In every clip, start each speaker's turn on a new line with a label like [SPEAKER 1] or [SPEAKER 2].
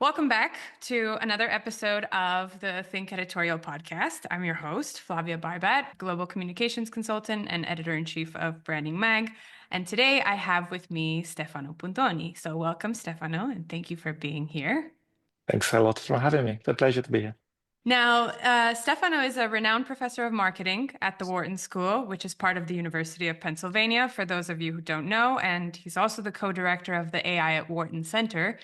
[SPEAKER 1] Welcome back to another episode of the Think Editorial podcast. I'm your host, Flavia Barbat, Global Communications Consultant and Editor-in-Chief of Branding Mag. And today I have with me Stefano Puntoni. So welcome, Stefano, and thank you for being here.
[SPEAKER 2] Thanks a lot for having me. It's a pleasure to be here.
[SPEAKER 1] Now, Stefano is a renowned professor of marketing at the Wharton School, which is part of the University of Pennsylvania, for those of you who don't know. And he's also the co-director of the AI at Wharton Center,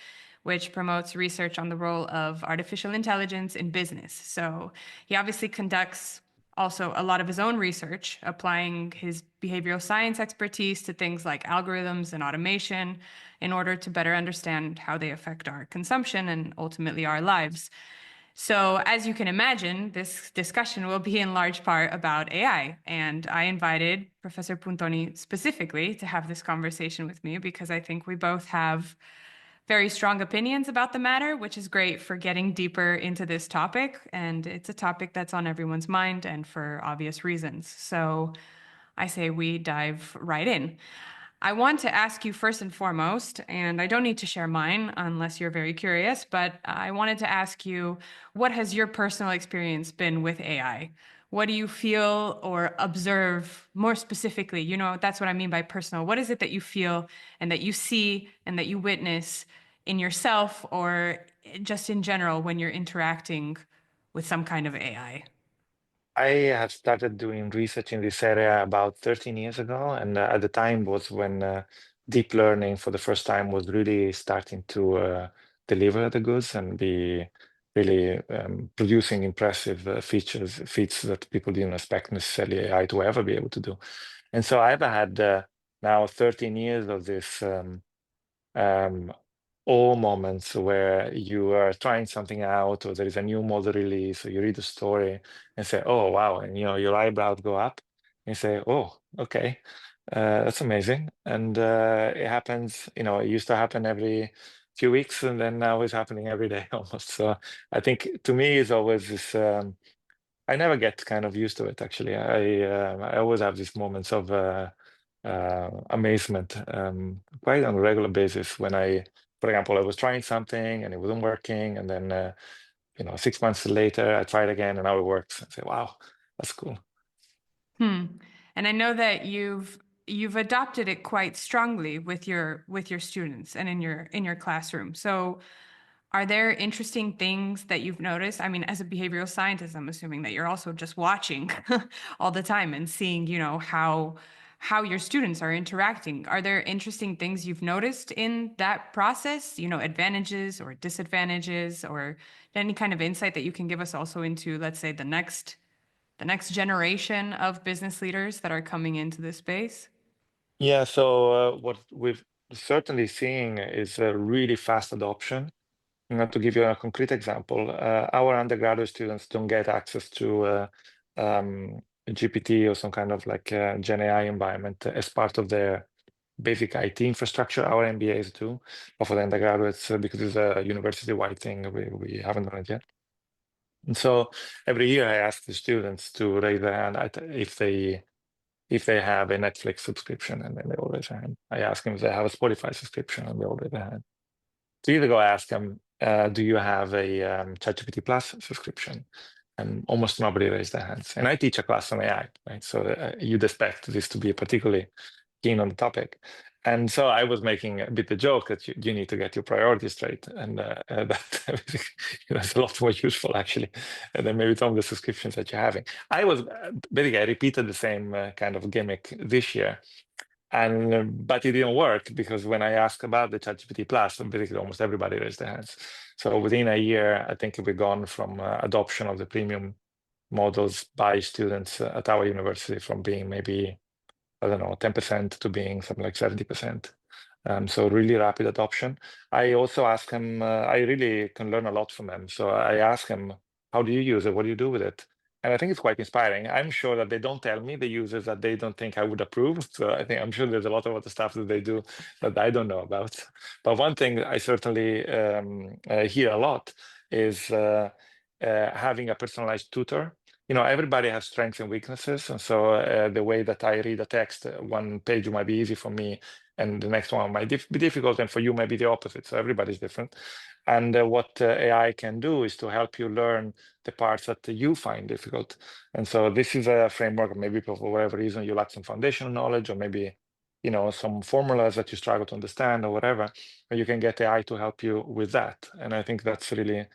[SPEAKER 1] which promotes research on the role of artificial intelligence in business. So he obviously conducts also a lot of his own research, applying his behavioral science expertise to things like algorithms and automation in order to better understand how they affect our consumption and ultimately our lives. So, as you can imagine, this discussion will be in large part about AI. And I invited Professor Puntoni specifically to have this conversation with me because I think we both have very strong opinions about the matter, which is great for getting deeper into this topic. And it's a topic that's on everyone's mind and for obvious reasons. So, I say we dive right in. I want to ask you first and foremost, and I don't need to share mine unless you're very curious, but I wanted to ask you, what has your personal experience been with AI? What do you feel or observe more specifically? You know, that's what I mean by personal. What is it that you feel and that you see and that you witness in yourself or just in general when you're interacting with some kind of AI?
[SPEAKER 2] I have started doing research in this area about 13 years ago, and at the time was when deep learning for the first time was really starting to deliver the goods and be really producing impressive feats that people didn't expect necessarily AI to ever be able to do. And so I've had now 13 years of this um, all moments where you are trying something out, or there is a new model release, or you read a story and say, "Oh wow!" and your eyebrows go up, and you say, "Oh, okay, that's amazing." And it happens. It used to happen every few weeks, and then now it's happening every day almost. So I think to me, it's always this. I never get kind of used to it, actually. I always have these moments of amazement, quite on a regular basis when for example, I was trying something and it wasn't working, and then 6 months later I tried again and now it works. I say, wow, that's cool.
[SPEAKER 1] Hmm. And I know that you've adopted it quite strongly with your students and in your classroom. So are there interesting things that you've noticed? I mean, as a behavioral scientist, I'm assuming that you're also just watching all the time and seeing, how your students are interacting. Are there interesting things you've noticed in that process? Advantages or disadvantages or any kind of insight that you can give us also into, let's say, the next generation of business leaders that are coming into this space?
[SPEAKER 2] Yeah, so what we've certainly seeing is a really fast adoption. To give you a concrete example, our undergraduate students don't get access to GPT or some kind of like Gen AI environment as part of their basic IT infrastructure. Our MBAs do, but for the undergraduates, because it's a university-wide thing, we haven't done it yet. And so every year I ask the students to raise their hand if they have a Netflix subscription, and then they all raise their hand. I ask them if they have a Spotify subscription, and they all raise their hand. 2 years ago, I asked them, do you have a ChatGPT Plus subscription? And almost nobody raised their hands. And I teach a class on AI, right? So you'd expect this to be particularly keen on the topic. And so I was making a bit the joke that you need to get your priorities straight, and that is a lot more useful actually than maybe some of the subscriptions that you're having. I repeated the same kind of gimmick this year, but it didn't work because when I asked about the ChatGPT Plus, basically almost everybody raised their hands. So within a year, I think we've gone from adoption of the premium models by students at our university from being maybe, I don't know, 10% to being something like 70%. So really rapid adoption. I also ask them, I really can learn a lot from them. So I ask them, how do you use it? What do you do with it? And I think it's quite inspiring. I'm sure that they don't tell me the uses that they don't think I would approve. So I'm sure there's a lot of other stuff that they do that I don't know about. But one thing I certainly hear a lot is having a personalized tutor. Everybody has strengths and weaknesses. And so the way that I read a text, one page might be easy for me and the next one might be difficult, and for you might be the opposite. So everybody's different. And what AI can do is to help you learn the parts that you find difficult. And so this is a framework. Maybe for whatever reason you lack some foundational knowledge, or maybe some formulas that you struggle to understand, or whatever. But you can get AI to help you with that. And I think that's really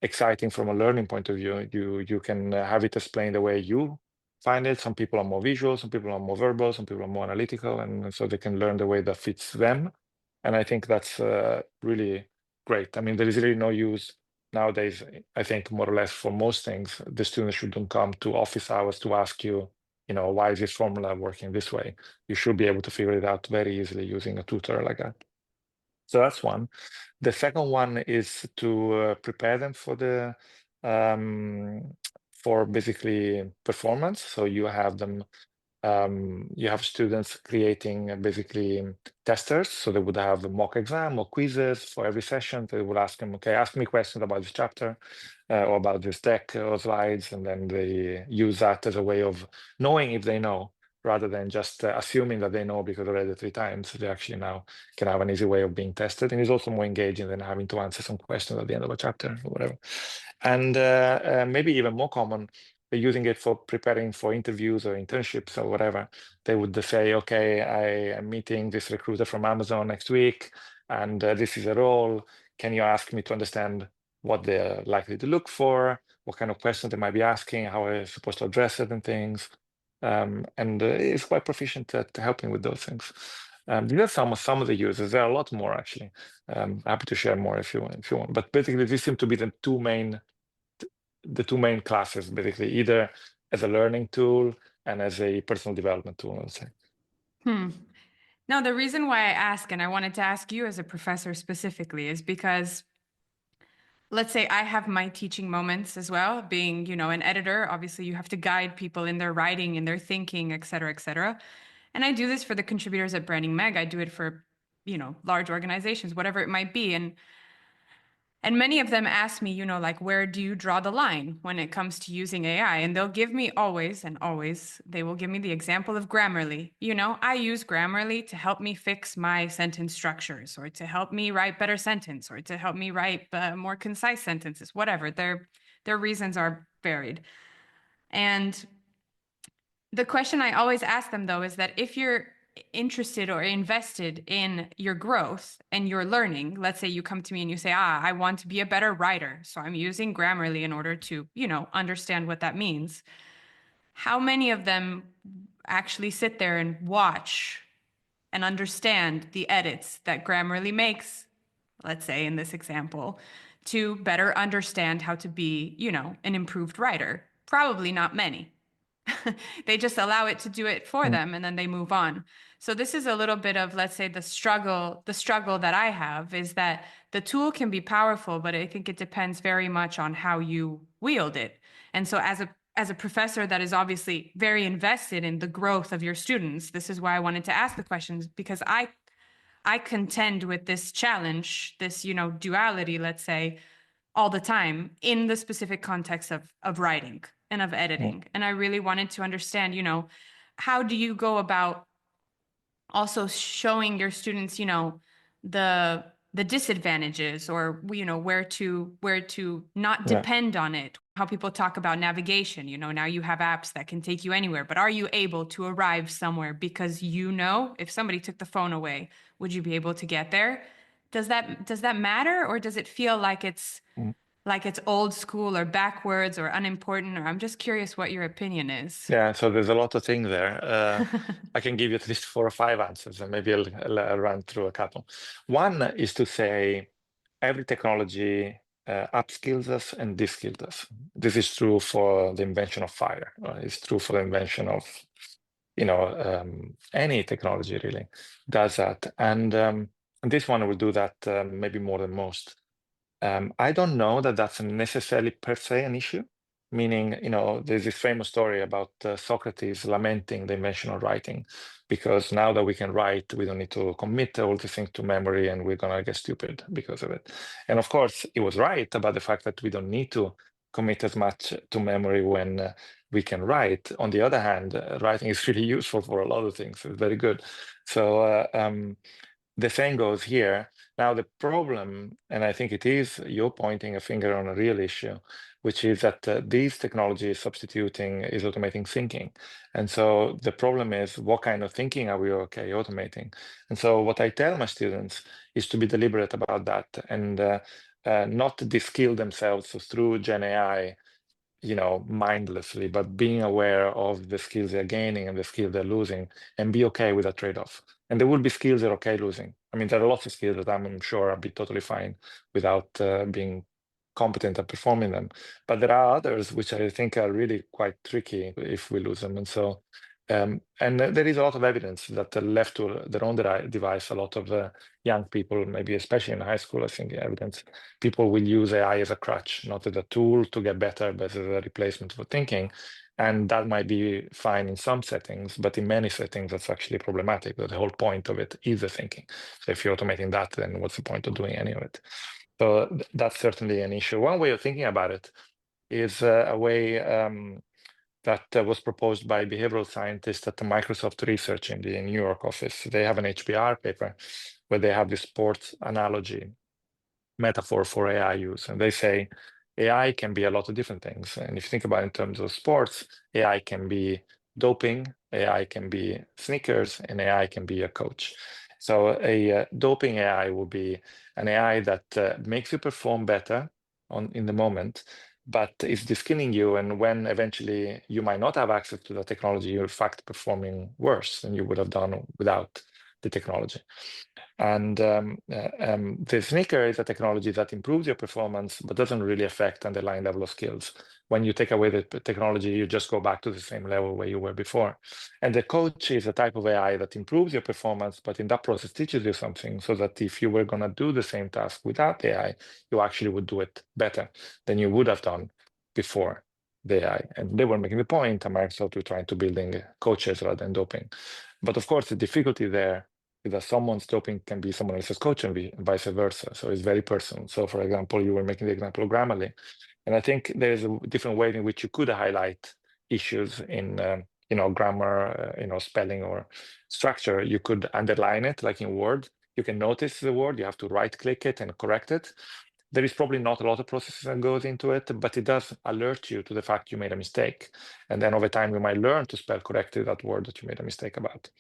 [SPEAKER 2] exciting from a learning point of view. You can have it explained the way you find it. Some people are more visual, some people are more verbal, some people are more analytical, and so they can learn the way that fits them. And I think that's really great. I mean, there is really no use nowadays. I think more or less for most things, the students shouldn't come to office hours to ask you, why is this formula working this way? You should be able to figure it out very easily using a tutor like that. So that's one. The second one is to prepare them for basically performance. So you have them you have students creating basically testers. So they would have a mock exam or quizzes for every session. They would ask them, okay, ask me questions about this chapter or about this deck or slides. And then they use that as a way of knowing if they know, rather than just assuming that they know because they read it 3 times. They actually now can have an easy way of being tested. And it's also more engaging than having to answer some questions at the end of a chapter or whatever. And maybe even more common, they're using it for preparing for interviews or internships or whatever. They would say, okay, I am meeting this recruiter from Amazon next week, and this is a role. Can you ask me to understand what they're likely to look for, what kind of questions they might be asking, how I'm supposed to address certain things? And it's quite proficient at helping with those things. These are some of the users. There are a lot more, actually. Happy to share more if you want. But basically, these seem to be the two main classes, basically, either as a learning tool and as a personal development tool, I would say.
[SPEAKER 1] Now, the reason why I ask, and I wanted to ask you as a professor specifically, is because let's say I have my teaching moments as well. Being, an editor, obviously you have to guide people in their writing, in their thinking, et cetera, et cetera. And I do this for the contributors at Branding Meg. I do it for, large organizations, whatever it might be. And many of them ask me, like, where do you draw the line when it comes to using AI? And they'll give me always, they will give me the example of Grammarly. I use Grammarly to help me fix my sentence structures, or to help me write better sentence, or to help me write more concise sentences, whatever. Their reasons are varied. And the question I always ask them, though, is that if you're interested or invested in your growth and your learning, let's say you come to me and you say, I want to be a better writer, so I'm using Grammarly in order to, understand what that means. How many of them actually sit there and watch and understand the edits that Grammarly makes, let's say in this example, to better understand how to be, an improved writer? Probably not many. They just allow it to do it for
[SPEAKER 2] Mm.
[SPEAKER 1] them, and then they move on. So this is a little bit of, let's say, the struggle that I have is that the tool can be powerful, but I think it depends very much on how you wield it. And so as a professor that is obviously very invested in the growth of your students, this is why I wanted to ask the questions, because I contend with this challenge, this, duality, let's say, all the time in the specific context of writing and of editing. And I really wanted to understand, how do you go about also showing your students, the disadvantages, or where to not
[SPEAKER 2] Yeah.
[SPEAKER 1] depend on it. How people talk about navigation, now you have apps that can take you anywhere, but are you able to arrive somewhere because if somebody took the phone away, would you be able to get there? Does that matter, or does it feel like it's
[SPEAKER 2] Mm.
[SPEAKER 1] old school or backwards or unimportant? Or I'm just curious what your opinion is.
[SPEAKER 2] Yeah, so there's a lot of things there. I can give you at least 4 or 5 answers, and maybe I'll run through a couple. One is to say every technology upskills us and deskills us. This is true for the invention of fire. It's true for the invention of, any technology really does that. And this one will do that maybe more than most. I don't know that that's necessarily per se an issue, meaning, there's this famous story about Socrates lamenting the invention of writing, because now that we can write, we don't need to commit all the things to memory, and we're going to get stupid because of it. And of course, he was right about the fact that we don't need to commit as much to memory when we can write. On the other hand, writing is really useful for a lot of things. It's very good. So the same goes here. Now, the problem, and I think it is, you're pointing a finger on a real issue, which is that these technologies substituting is automating thinking. And so the problem is, what kind of thinking are we okay automating? And so what I tell my students is to be deliberate about that and not de-skill themselves through Gen AI, mindlessly, but being aware of the skills they're gaining and the skills they're losing and be okay with that trade-off. And there will be skills they're okay losing. I mean, there are lots of skills that I'm sure I'll be totally fine without being competent at performing them. But there are others which I think are really quite tricky if we lose them. And so, and there is a lot of evidence that left to their own device, a lot of young people, maybe especially in high school, I think evidence, people will use AI as a crutch, not as a tool to get better, but as a replacement for thinking. And that might be fine in some settings, but in many settings, that's actually problematic. The whole point of it is the thinking. So if you're automating that, then what's the point of doing any of it? So that's certainly an issue. One way of thinking about it is a way that was proposed by behavioral scientists at the Microsoft Research in the New York office. They have an HBR paper where they have this sports analogy metaphor for AI use. And they say AI can be a lot of different things. And if you think about it in terms of sports, AI can be doping, AI can be sneakers, and AI can be a coach. So a doping AI will be an AI that makes you perform better in the moment, but is de-skilling you. And when eventually you might not have access to the technology, you're in fact performing worse than you would have done without the technology. And the sneaker is a technology that improves your performance, but doesn't really affect underlying level of skills. When you take away the technology, you just go back to the same level where you were before. And the coach is a type of AI that improves your performance, but in that process teaches you something so that if you were going to do the same task without AI, you actually would do it better than you would have done before the AI. And they were making the point, Microsoft were trying to building coaches rather than doping. But of course, the difficulty there is that someone's doping can be someone else's coach and vice versa. So it's very personal. So for example, you were making the example of Grammarly. And I think there's a different way in which you could highlight issues in grammar, spelling or structure. You could underline it like in Word. You can notice the word, you have to right click it and correct it. There is probably not a lot of processes that goes into it, but it does alert you to the fact you made a mistake. And then over time, you might learn to spell correctly that word that you made a mistake about.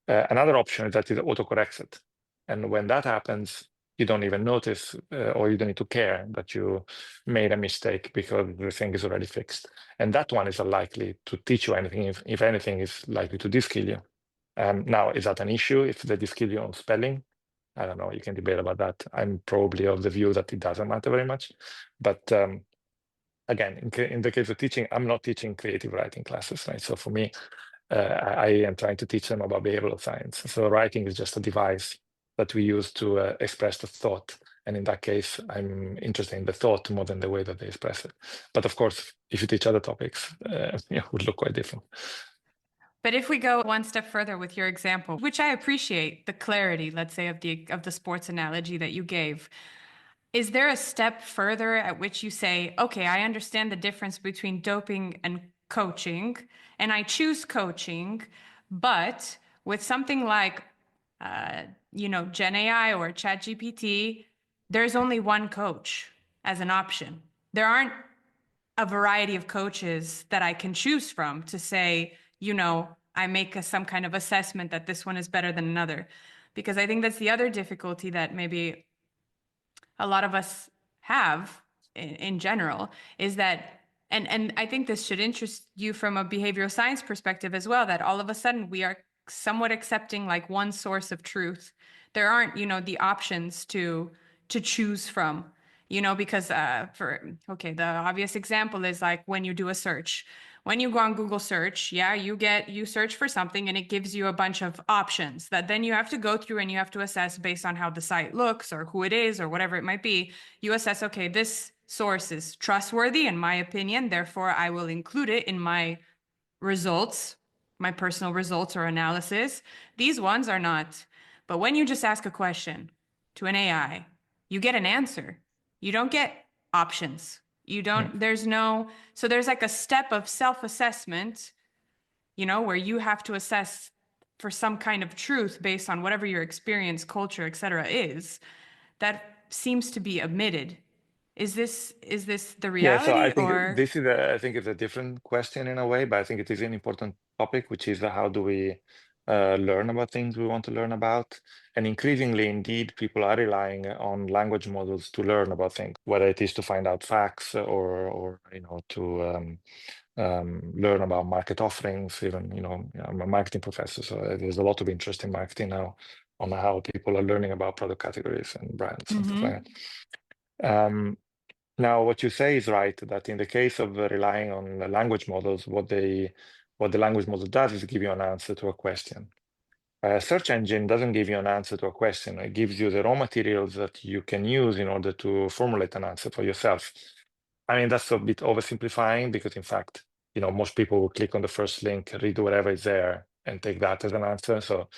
[SPEAKER 2] Another option is that it autocorrects it. And when that happens, you don't even notice or you don't need to care that you made a mistake because the thing is already fixed. And that one is unlikely to teach you anything. If anything, is likely to de-skill you. Now, is that an issue if they de-skill you on spelling? I don't know. You can debate about that. I'm probably of the view that it doesn't matter very much. But again, in the case of teaching, I'm not teaching creative writing classes, right? So for me, I am trying to teach them about behavioral science. So writing is just a device that we use to express the thought. And in that case, I'm interested in the thought more than the way that they express it. But of course, if you teach other topics, it would look quite different.
[SPEAKER 1] But if we go one step further with your example, which I appreciate the clarity, let's say, of the sports analogy that you gave, is there a step further at which you say, okay, I understand the difference between doping and coaching, and I choose coaching, but with something like, Gen AI or ChatGPT, there's only one coach as an option. There aren't a variety of coaches that I can choose from to say, I make some kind of assessment that this one is better than another. Because I think that's the other difficulty that maybe a lot of us have in general is that, and I think this should interest you from a behavioral science perspective as well, that all of a sudden we are somewhat accepting like one source of truth. There aren't, the options to choose from, because the obvious example is like when you do a search. When you go on Google search, you search for something and it gives you a bunch of options that then you have to go through and you have to assess based on how the site looks or who it is or whatever it might be. You assess, okay, this source is trustworthy in my opinion, therefore I will include it in my results, my personal results or analysis. These ones are not. But when you just ask a question to an AI, you get an answer. You don't get options. You don't, there's like a step of self-assessment, where you have to assess for some kind of truth based on whatever your experience, culture, etc. is. that seems to be omitted. Is this the
[SPEAKER 2] Yeah, so I
[SPEAKER 1] reality,
[SPEAKER 2] think
[SPEAKER 1] or?
[SPEAKER 2] this is I think it's a different question in a way, but I think it is an important topic, which is how do we learn about things we want to learn about? And increasingly, indeed, people are relying on language models to learn about things, whether it is to find out facts or to learn about market offerings. Even I'm a marketing professor, so there's a lot of interest in marketing now on how people are learning about product categories and brands and stuff like that. Now, what you say is right, that in the case of relying on the language models, what the language model does is give you an answer to a question. A search engine doesn't give you an answer to a question. It gives you the raw materials that you can use in order to formulate an answer for yourself. I mean, that's a bit oversimplifying because, in fact, most people will click on the first link, read whatever is there, and take that as an answer. So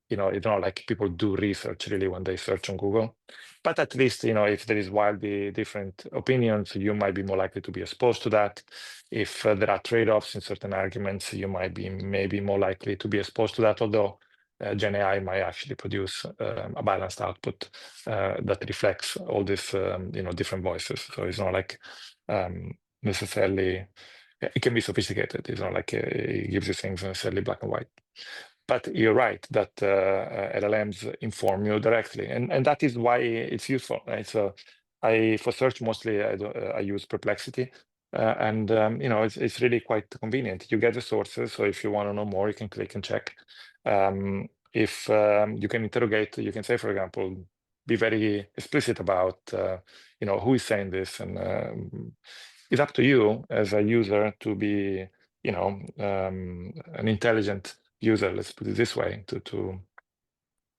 [SPEAKER 2] it's not like people do research really when they search on Google. But at least, if there is wildly different opinions, you might be more likely to be exposed to that. If there are trade-offs in certain arguments, you might be maybe more likely to be exposed to that, although Gen AI might actually produce a balanced output that reflects all these, different voices. So it's not like necessarily, it can be sophisticated. It's not like it gives you things necessarily black and white. But you're right that LLMs inform you directly, and that is why it's useful. Right? So for search mostly I use Perplexity, and it's really quite convenient. You get the sources, so if you want to know more, you can click and check. If you can interrogate, you can say, for example, be very explicit about who is saying this, and it's up to you as a user to be an intelligent user, let's put it this way,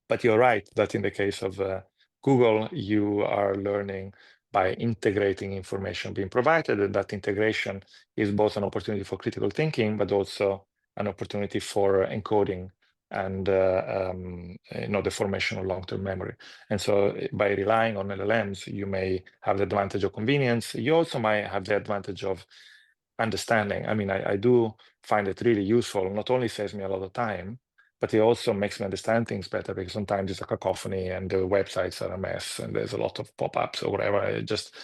[SPEAKER 2] but you're right that in the case of Google, you are learning by integrating information being provided, and that integration is both an opportunity for critical thinking, but also an opportunity for encoding and the formation of long-term memory. And so by relying on LLMs, you may have the advantage of convenience. You also might have the advantage of understanding. I mean, I do find it really useful. Not only saves me a lot of time, but it also makes me understand things better because sometimes it's a cacophony and the websites are a mess and there's a lot of pop-ups or whatever. It just,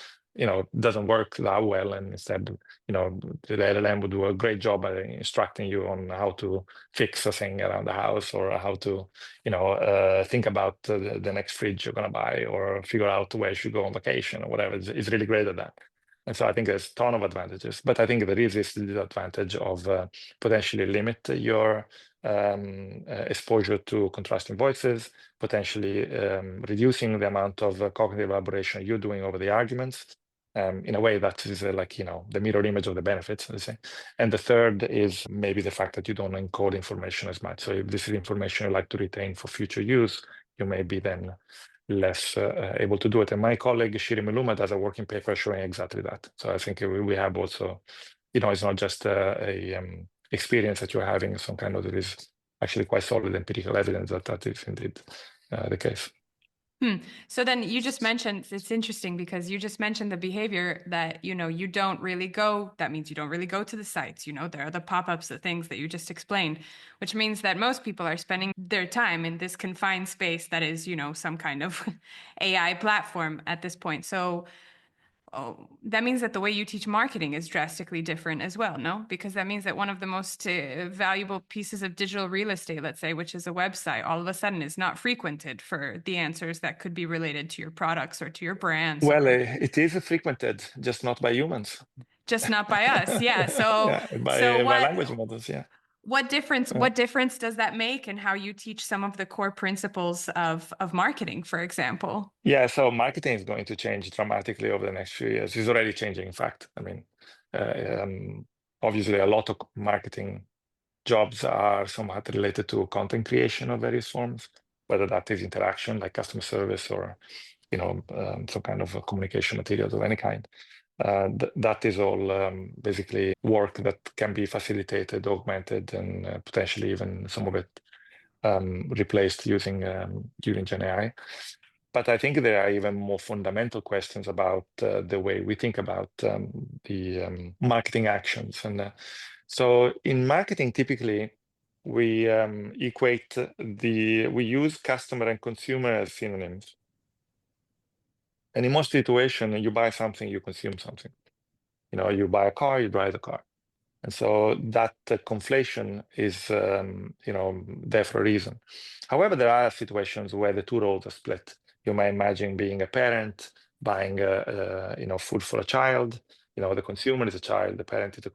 [SPEAKER 2] doesn't work that well. And instead, the LLM would do a great job at instructing you on how to fix a thing around the house or how to, think about the next fridge you're going to buy or figure out where you should go on vacation or whatever. It's really great at that. And so I think there's a ton of advantages, but I think there is this disadvantage of potentially limit your exposure to contrasting voices, potentially reducing the amount of cognitive elaboration you're doing over the arguments in a way that is the mirror image of the benefits, let's say. And the third is maybe the fact that you don't encode information as much. So if this is information you like to retain for future use, you may be then less able to do it. And my colleague Shiri Miluma does a working paper showing exactly that. So I think we have also, it's not just a experience that you're having, some kind of, there is actually quite solid empirical evidence that is indeed the case.
[SPEAKER 1] So then you just mentioned, it's interesting because you just mentioned the behavior that, you don't really go, that means you don't really go to the sites, there are the pop-ups, the things that you just explained, which means that most people are spending their time in this confined space that is, some kind of AI platform at this point. So that means that the way you teach marketing is drastically different as well, no? Because that means that one of the most valuable pieces of digital real estate, let's say, which is a website, all of a sudden is not frequented for the answers that could be related to your products or to your brands
[SPEAKER 2] Well,
[SPEAKER 1] or
[SPEAKER 2] it is frequented, just not by humans.
[SPEAKER 1] just not by us. Yeah. So
[SPEAKER 2] Yeah,
[SPEAKER 1] so
[SPEAKER 2] by
[SPEAKER 1] what
[SPEAKER 2] language models. Yeah.
[SPEAKER 1] what difference does that make in how you teach some of the core principles of marketing, for example?
[SPEAKER 2] Yeah, so marketing is going to change dramatically over the next few years. It's already changing, in fact. I mean, obviously, a lot of marketing jobs are somewhat related to content creation of various forms, whether that is interaction like customer service or some kind of communication materials of any kind. That is all basically work that can be facilitated, augmented, and potentially even some of it replaced using Gen AI. But I think there are even more fundamental questions about the way we think about the marketing actions. And so in marketing, typically, we we use customer and consumer as synonyms. And in most situations, you buy something, you consume something. You buy a car, you drive the car. And so that conflation is, there for a reason. However, there are situations where the two roles are split. You may imagine being a parent, buying, food for a child. The consumer is a child, the parent is a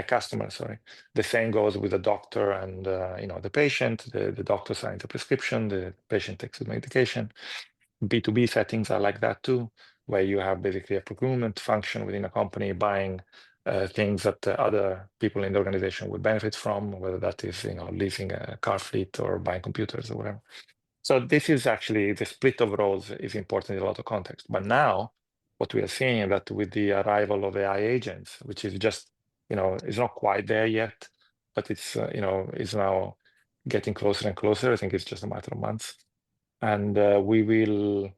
[SPEAKER 2] customer, sorry. The same goes with the doctor and, the patient. The doctor signs a prescription, the patient takes the medication. B2B settings are like that too, where you have basically a procurement function within a company buying things that other people in the organization would benefit from, whether that is leasing a car fleet or buying computers or whatever. So this is actually the split of roles is important in a lot of context. But now what we are seeing that with the arrival of AI agents, which is just is not quite there yet, but it's is now getting closer and closer. I think it's just a matter of months, and we will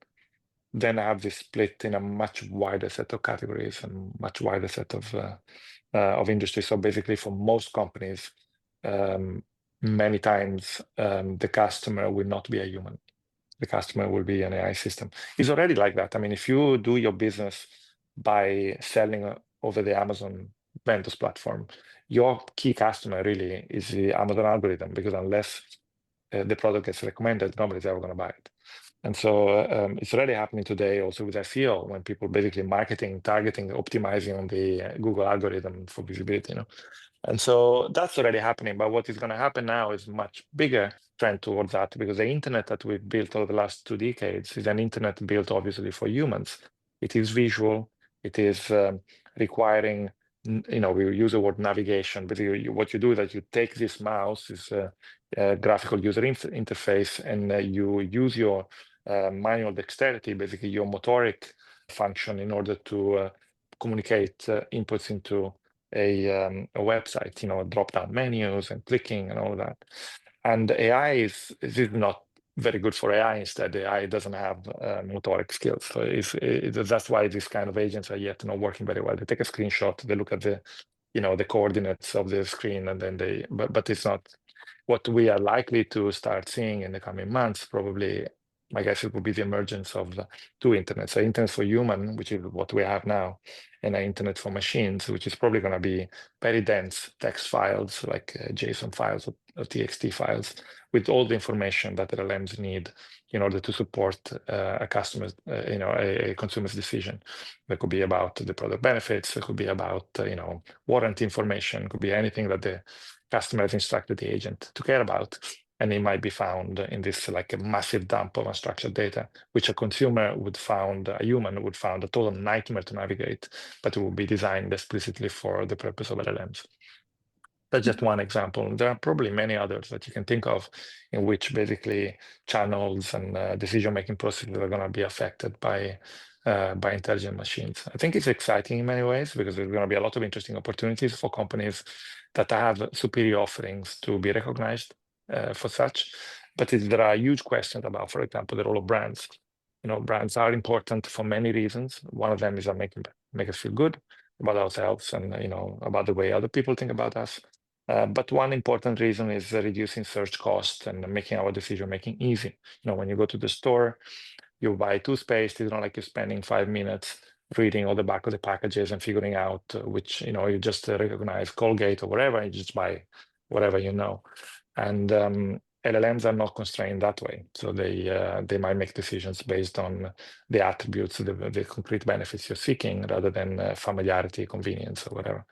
[SPEAKER 2] then have this split in a much wider set of categories and much wider set of industries. So basically, for most companies, many times the customer will not be a human. The customer will be an AI system. It's already like that. I mean, if you do your business by selling over the Amazon vendors platform, your key customer really is the Amazon algorithm, because unless the product gets recommended, nobody's ever going to buy it. And so it's already happening today also with SEO, when people basically marketing, targeting, optimizing on the Google algorithm for visibility. And so that's already happening. But what is going to happen now is much bigger trend towards that, because the internet that we've built over the last 2 decades is an internet built obviously for humans. It is visual. It is requiring, we use the word navigation, but what you do is that you take this mouse, this graphical user interface, and you use your manual dexterity, basically your motoric function, in order to communicate inputs into a website, drop down menus and clicking and all that. And AI is not very good for AI. Instead, AI doesn't have motoric skills. So that's why these kind of agents are yet not working very well. They take a screenshot, they look at the coordinates of the screen, and then but it's not what we are likely to start seeing in the coming months. Probably, my guess, it will be the emergence of two internets: so internet for human, which is what we have now, and an internet for machines, which is probably going to be very dense text files, like JSON files or TXT files, with all the information that LLMs need in order to support a customer's, a consumer's decision. That could be about the product benefits. It could be about, warranty information. It could be anything that the customer has instructed the agent to care about. And it might be found in this like a massive dump of unstructured data, which a human would found a total nightmare to navigate, but it would be designed explicitly for the purpose of LLMs. That's just one example. There are probably many others that you can think of in which basically channels and decision-making processes are going to be affected by intelligent machines. I think it's exciting in many ways, because there's going to be a lot of interesting opportunities for companies that have superior offerings to be recognized for such. But there are huge questions about, for example, the role of brands. Brands are important for many reasons. One of them is that make us feel good about ourselves and about the way other people think about us. But one important reason is reducing search costs and making our decision making easy. When you go to the store, you buy toothpaste. It's not like you're spending 5 minutes reading all the back of the packages and figuring out which, you just recognize Colgate or whatever, and you just buy whatever you know. And LLMs are not constrained that way. So they might make decisions based on the attributes, the concrete benefits you're seeking, rather than familiarity, convenience, or whatever.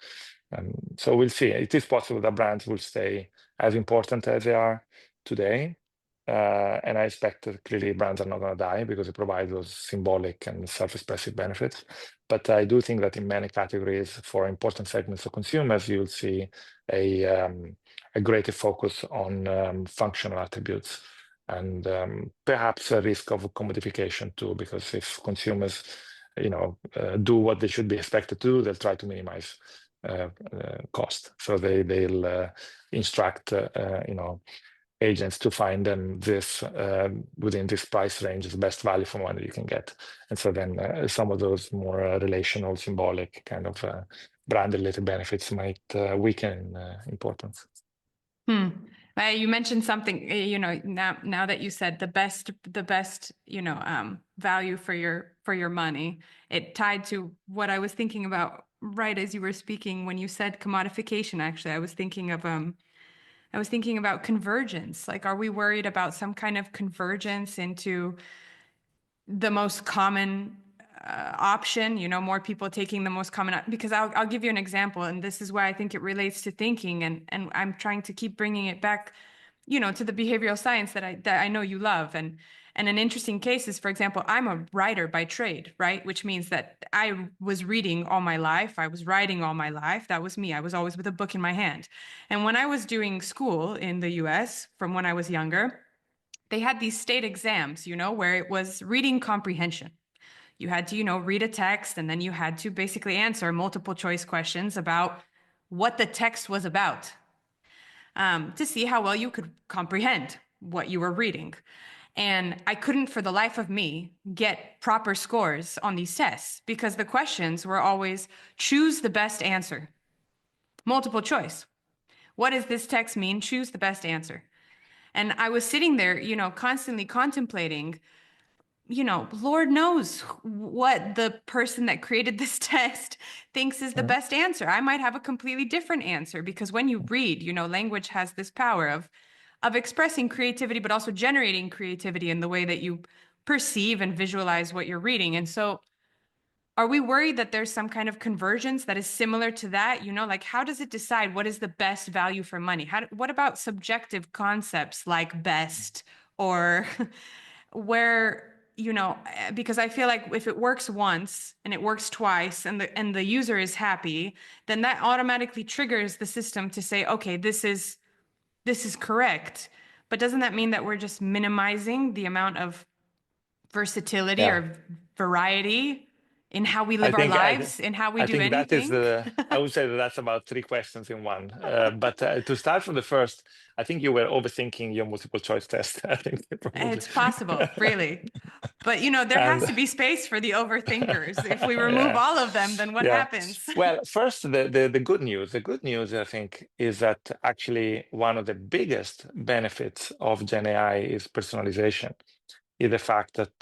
[SPEAKER 2] So we'll see. It is possible that brands will stay as important as they are today. And I expect that clearly brands are not going to die, because it provides those symbolic and self-expressive benefits. But I do think that in many categories, for important segments of consumers, you'll see a greater focus on functional attributes, and perhaps a risk of commodification too, because if consumers do what they should be expected to do, they'll try to minimize cost. So they'll instruct agents to find them this within this price range is the best value for money you can get. And so then some of those more relational, symbolic kind of brand related benefits might weaken in importance.
[SPEAKER 1] You mentioned something, now that you said the best, value for your money, it tied to what I was thinking about right as you were speaking when you said commodification. Actually, I was thinking about convergence. Like, are we worried about some kind of convergence into the most common option, more people taking the most common, because I'll give you an example, and this is why I think it relates to thinking, and I'm trying to keep bringing it back, to the behavioral science that I know you love. And an interesting case is, for example, I'm a writer by trade, right? Which means that I was reading all my life. I was writing all my life. That was me. I was always with a book in my hand. And when I was doing school in the US, from when I was younger, they had these state exams, where it was reading comprehension. You had to, read a text, and then you had to basically answer multiple choice questions about what the text was about, to see how well you could comprehend what you were reading. And I couldn't, for the life of me, get proper scores on these tests because the questions were always choose the best answer, multiple choice. What does this text mean? Choose the best answer. And I was sitting there, constantly contemplating, Lord knows what the person that created this test thinks is the
[SPEAKER 2] Mhm.
[SPEAKER 1] best answer. I might have a completely different answer because when you read, language has this power of expressing creativity, but also generating creativity in the way that you perceive and visualize what you're reading. And so, are we worried that there's some kind of convergence that is similar to that? Like, how does it decide what is the best value for money? What about subjective concepts like best, or where, because I feel like if it works once and it works twice and the user is happy, then that automatically triggers the system to say, okay, this is correct. But doesn't that mean that we're just minimizing the amount of versatility
[SPEAKER 2] Yeah.
[SPEAKER 1] or variety in how we
[SPEAKER 2] I
[SPEAKER 1] live our
[SPEAKER 2] think I,
[SPEAKER 1] lives, in how we
[SPEAKER 2] I
[SPEAKER 1] do
[SPEAKER 2] think that is
[SPEAKER 1] anything?
[SPEAKER 2] I would say that that's about three questions in one. But to start from the first, I think you were overthinking your multiple choice test. I think probably.
[SPEAKER 1] It's possible, really. But there has
[SPEAKER 2] And
[SPEAKER 1] to be space for the overthinkers. If we remove
[SPEAKER 2] yeah,
[SPEAKER 1] all of them, then what
[SPEAKER 2] yeah.
[SPEAKER 1] happens?
[SPEAKER 2] Well, first, the good news. The good news, I think, is that actually one of the biggest benefits of Gen AI is personalization. Is the fact that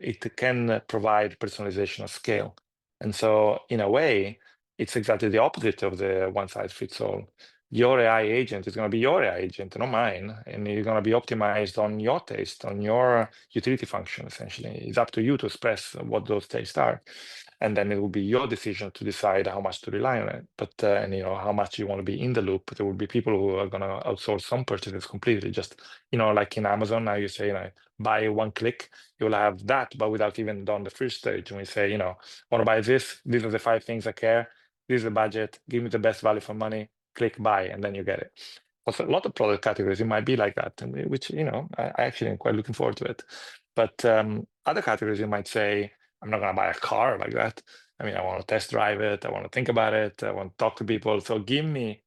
[SPEAKER 2] it can provide personalization at scale. And so, in a way, it's exactly the opposite of the one size fits all. Your AI agent is going to be your AI agent, not mine, and you're going to be optimized on your taste, on your utility function, essentially. It's up to you to express what those tastes are. And then it will be your decision to decide how much to rely on it. But, and how much you want to be in the loop. There will be people who are going to outsource some purchases completely, just, like in Amazon, now you say, buy one click, you'll have that, but without even done the first stage. When we say, want to buy this, these are the 5 things I care, this is the budget, give me the best value for money, click buy, and then you get it. Also, a lot of product categories, it might be like that, which, I actually am quite looking forward to it. But other categories, you might say, I'm not going to buy a car like that. I mean, I want to test drive it, I want to think about it, I want to talk to people. So give me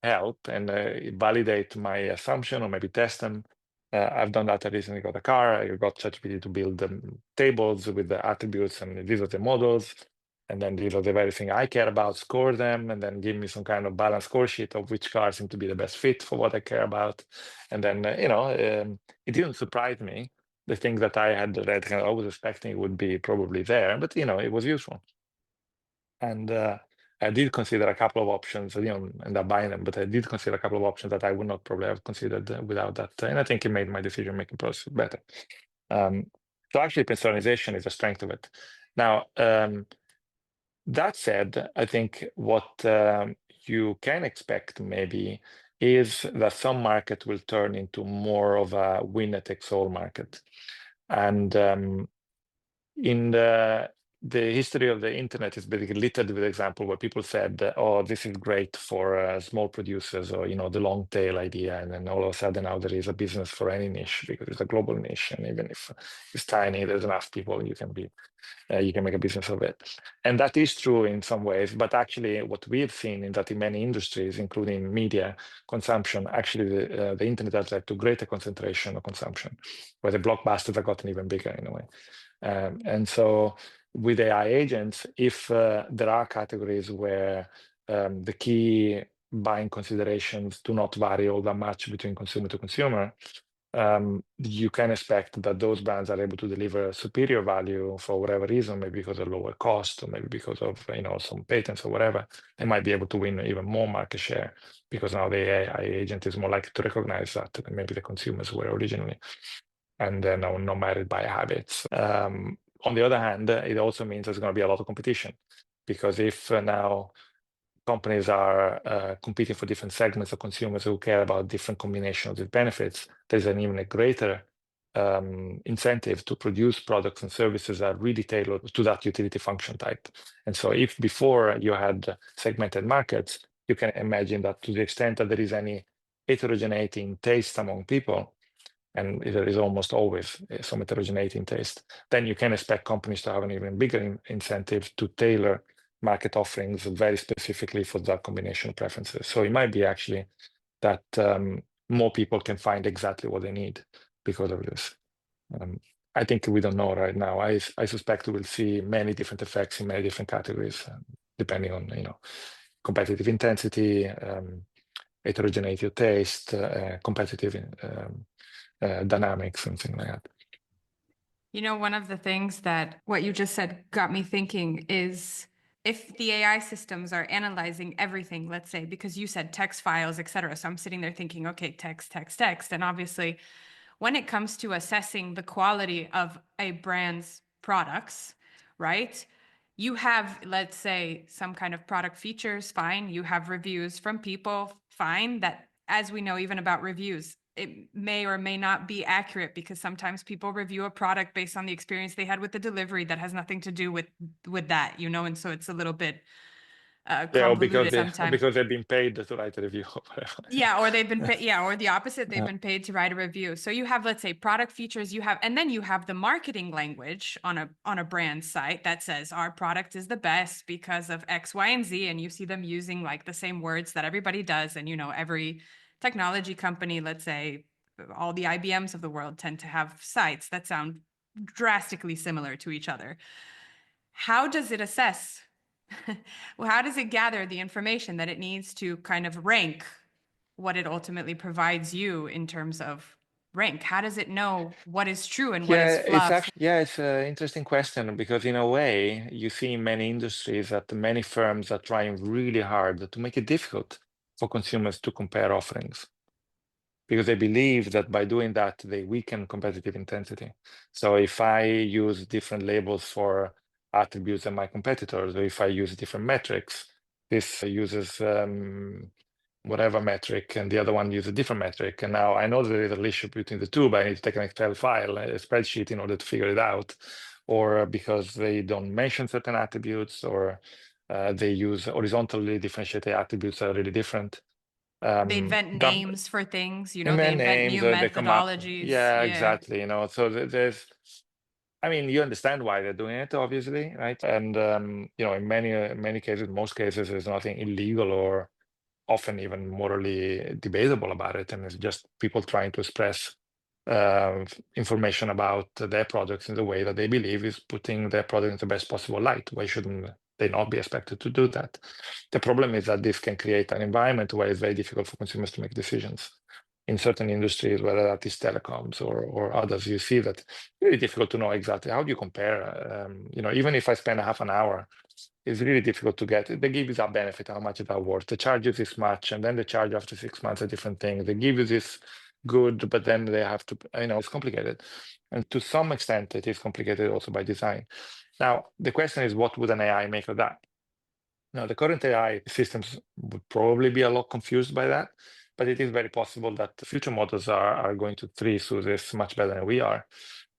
[SPEAKER 2] help and validate my assumption or maybe test them. I've done that. I recently got a car. I got ChatGPT to build tables with the attributes, and these are the models. And then these are the very thing I care about, score them, and then give me some kind of balanced score sheet of which cars seem to be the best fit for what I care about. And then, it didn't surprise me. The things that I had read, I was expecting would be probably there, but, it was useful. And I did consider a couple of options. I didn't end up buying them, but I did consider a couple of options that I would not probably have considered without that. And I think it made my decision-making process better. Um, so actually, personalization is a strength of it. Now, that said, I think what you can expect maybe is that some market will turn into more of a winner-takes-all market. And in the history of the internet is basically littered with example where people said, "Oh, this is great for small producers," or the long tail idea, and then all of a sudden now there is a business for any niche because it's a global niche, and even if it's tiny, there's enough people you can make a business of it. And that is true in some ways, but actually what we have seen is that in many industries, including media consumption, actually the internet has led to greater concentration of consumption, where the blockbusters have gotten even bigger in a way. And so with AI agents, if there are categories where the key buying considerations do not vary all that much between consumer to consumer, you can expect that those brands are able to deliver superior value for whatever reason, maybe because of lower cost, or maybe because of some patents or whatever. They might be able to win even more market share because now the AI agent is more likely to recognize that than maybe the consumers were originally, and then are not married by habits. On the other hand, it also means there's going to be a lot of competition, because if now companies are competing for different segments of consumers who care about different combinations of benefits, there's an even a greater incentive to produce products and services that are really tailored to that utility function type. And so if before you had segmented markets, you can imagine that to the extent that there is any heterogeneity in taste among people, and there is almost always some heterogeneity in taste, then you can expect companies to have an even bigger incentive to tailor market offerings very specifically for that combination of preferences. So it might be actually that more people can find exactly what they need because of this. I think we don't know right now. I suspect we will see many different effects in many different categories, depending on competitive intensity, heterogeneity of taste, competitive dynamics, and things like that.
[SPEAKER 1] One of the things that what you just said got me thinking is if the AI systems are analyzing everything, let's say, because you said text files, et cetera. So I'm sitting there thinking, okay, text, text, text. And obviously, when it comes to assessing the quality of a brand's products, right? You have, let's say, some kind of product features, fine. You have reviews from people, fine. That, as we know, even about reviews, it may or may not be accurate because sometimes people review a product based on the experience they had with the delivery that has nothing to do with that, and so it's a little bit
[SPEAKER 2] Yeah, or
[SPEAKER 1] convoluted sometimes.
[SPEAKER 2] because they've been paid to write a review.
[SPEAKER 1] Yeah, or they've been paid, or the opposite, they've been paid to write a review. So you have, let's say, product features, and then you have the marketing language on a brand site that says our product is the best because of X, Y, and Z, and you see them using like the same words that everybody does, and every technology company, let's say, all the IBMs of the world tend to have sites that sound drastically similar to each other. How does it assess? Well, how does it gather the information that it needs to kind of rank what it ultimately provides you in terms of rank? How does it know what is true and what is fluff?
[SPEAKER 2] It's an interesting question, because in a way you see in many industries that many firms are trying really hard to make it difficult for consumers to compare offerings, because they believe that by doing that they weaken competitive intensity. So if I use different labels for attributes than my competitors, or if I use different metrics, this uses whatever metric and the other one uses a different metric. And now I know there is a relationship between the two, but I need to take an Excel file, a spreadsheet, in order to figure it out. Or because they don't mention certain attributes, or they use horizontally differentiated attributes that are really different.
[SPEAKER 1] They invent names for things,
[SPEAKER 2] And
[SPEAKER 1] they
[SPEAKER 2] then
[SPEAKER 1] invent
[SPEAKER 2] names,
[SPEAKER 1] new
[SPEAKER 2] they come up.
[SPEAKER 1] methodologies.
[SPEAKER 2] Yeah,
[SPEAKER 1] Yeah.
[SPEAKER 2] exactly. So there's, I mean, you understand why they're doing it, obviously, right? And in many cases, most cases, there's nothing illegal or often even morally debatable about it, and it's just people trying to express information about their products in the way that they believe is putting their product in the best possible light. Why shouldn't they not be expected to do that? The problem is that this can create an environment where it's very difficult for consumers to make decisions. In certain industries, whether that is telecoms or others, you see that it's really difficult to know exactly how do you compare. Even if I spend half an hour, it's really difficult to get. They give you that benefit, how much is that worth? They charge you this much, and then they charge after 6 months a different thing. They give you this good, but then they have to, it's complicated. And to some extent, it is complicated also by design. Now, the question is, what would an AI make of that? Now, the current AI systems would probably be a lot confused by that, but it is very possible that the future models are going to thrive through this much better than we are.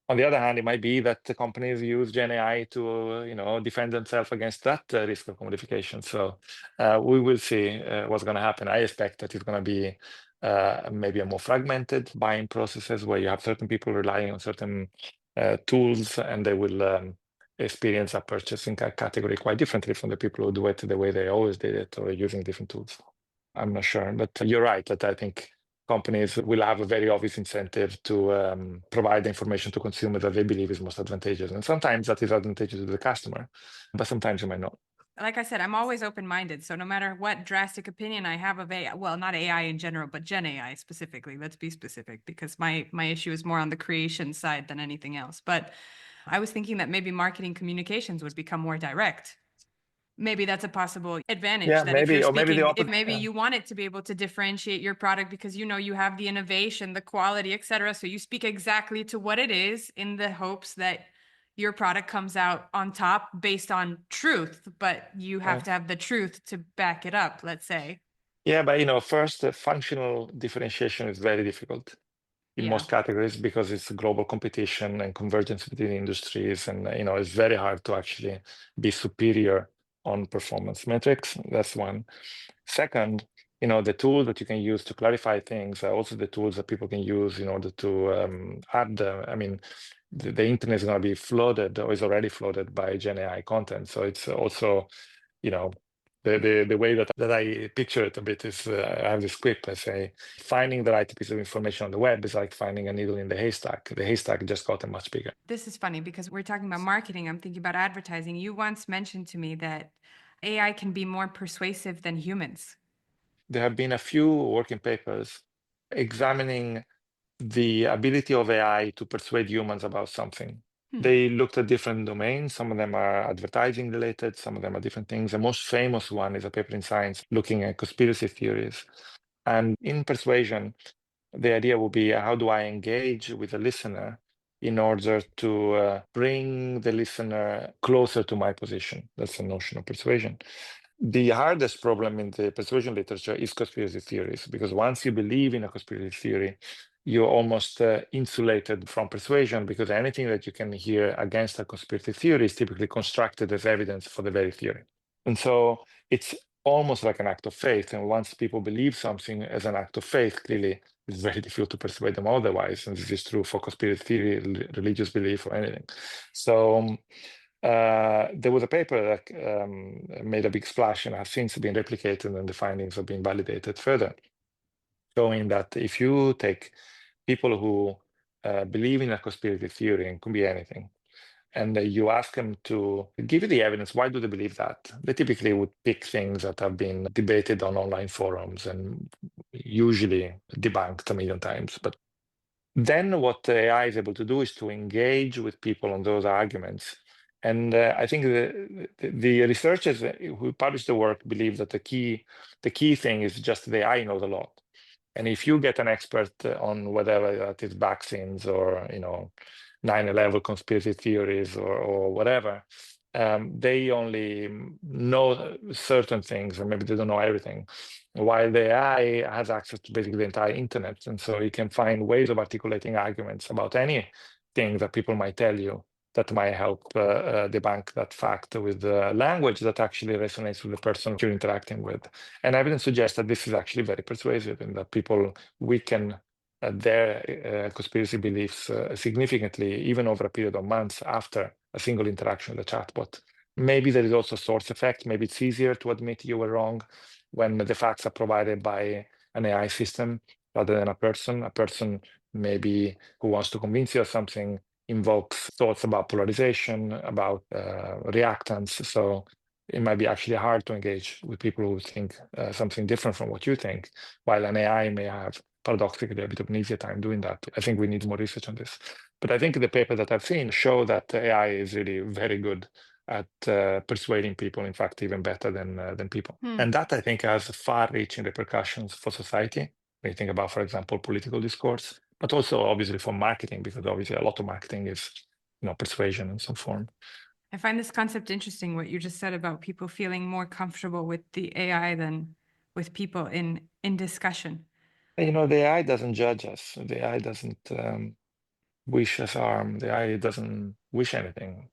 [SPEAKER 2] On the other hand, it might be that the companies use Gen AI to, defend themselves against that risk of commodification. So we will see what's going to happen. I expect that it's going to be maybe a more fragmented buying processes, where you have certain people relying on certain tools, and they will experience a purchasing category quite differently from the people who do it the way they always did it, or using different tools. I'm not sure, but you're right that I think companies will have a very obvious incentive to provide the information to consumers that they believe is most advantageous. And sometimes that is advantageous to the customer, but sometimes it might not.
[SPEAKER 1] like I said, I'm always open-minded. So no matter what drastic opinion I have of AI, well, not AI in general, but Gen AI specifically, let's be specific, because my issue is more on the creation side than anything else. But I was thinking that maybe marketing communications would become more direct. Maybe that's a possible advantage
[SPEAKER 2] Yeah,
[SPEAKER 1] that if you're
[SPEAKER 2] maybe, or maybe the
[SPEAKER 1] speaking, if
[SPEAKER 2] opposite.
[SPEAKER 1] maybe
[SPEAKER 2] Yeah.
[SPEAKER 1] you want it to be able to differentiate your product because you know you have the innovation, the quality, etc. So you speak exactly to what it is in the hopes that your product comes out on top based on truth, but you have
[SPEAKER 2] Right.
[SPEAKER 1] to have the truth to back it up, let's say.
[SPEAKER 2] Yeah, but first, functional differentiation is very difficult in
[SPEAKER 1] Yeah.
[SPEAKER 2] most categories because it's global competition and convergence between industries, and it's very hard to actually be superior on performance metrics. That's one. Second, the tools that you can use to clarify things are also the tools that people can use in order to add. I mean, the internet is going to be flooded or is already flooded by Gen AI content. So it's also, you know, the way that I picture it a bit is I have this quip. I say, finding the right piece of information on the web is like finding a needle in the haystack. The haystack just gotten much bigger.
[SPEAKER 1] This is funny because we're talking about marketing. I'm thinking about advertising. You once mentioned to me that AI can be more persuasive than humans.
[SPEAKER 2] There have been a few working papers examining the ability of AI to persuade humans about something.
[SPEAKER 1] Hmm.
[SPEAKER 2] They looked at different domains. Some of them are advertising related, some of them are different things. The most famous one is a paper in Science looking at conspiracy theories. And in persuasion, the idea would be how do I engage with the listener in order to bring the listener closer to my position? That's the notion of persuasion. The hardest problem in the persuasion literature is conspiracy theories, because once you believe in a conspiracy theory, you're almost insulated from persuasion, because anything that you can hear against a conspiracy theory is typically constructed as evidence for the very theory. And so it's almost like an act of faith. And once people believe something as an act of faith, clearly it's very difficult to persuade them otherwise. And this is true for conspiracy theory, religious belief, or anything. So there was a paper that made a big splash and has since been replicated, and the findings have been validated further, showing that if you take people who believe in a conspiracy theory, and it could be anything, and you ask them to give you the evidence, why do they believe that? They typically would pick things that have been debated on online forums and usually debunked a million times. But then what AI is able to do is to engage with people on those arguments. And I think the researchers who published the work believe that the key thing is just the AI knows a lot. And if you get an expert on whatever that is vaccines or 9/11 conspiracy theories or whatever, they only know certain things, or maybe they don't know everything. While the AI has access to basically the entire internet, and so you can find ways of articulating arguments about anything that people might tell you that might help debunk that fact with language that actually resonates with the person you're interacting with. And evidence suggests that this is actually very persuasive, and that people weaken their conspiracy beliefs significantly, even over a period of months after a single interaction with a chatbot. Maybe there is also a source effect. Maybe it's easier to admit you were wrong when the facts are provided by an AI system rather than a person. A person maybe who wants to convince you of something invokes thoughts about polarization, about reactance. So it might be actually hard to engage with people who think something different from what you think, while an AI may have paradoxically a bit of an easier time doing that. I think we need more research on this. But I think the paper that I've seen show that AI is really very good at persuading people, in fact, even better than people.
[SPEAKER 1] Hmm.
[SPEAKER 2] And that, I think, has far-reaching repercussions for society. When you think about, for example, political discourse, but also obviously for marketing, because obviously a lot of marketing is, persuasion in some form.
[SPEAKER 1] I find this concept interesting, what you just said about people feeling more comfortable with the AI than with people in discussion.
[SPEAKER 2] The AI doesn't judge us. The AI doesn't wish us harm. The AI doesn't wish anything.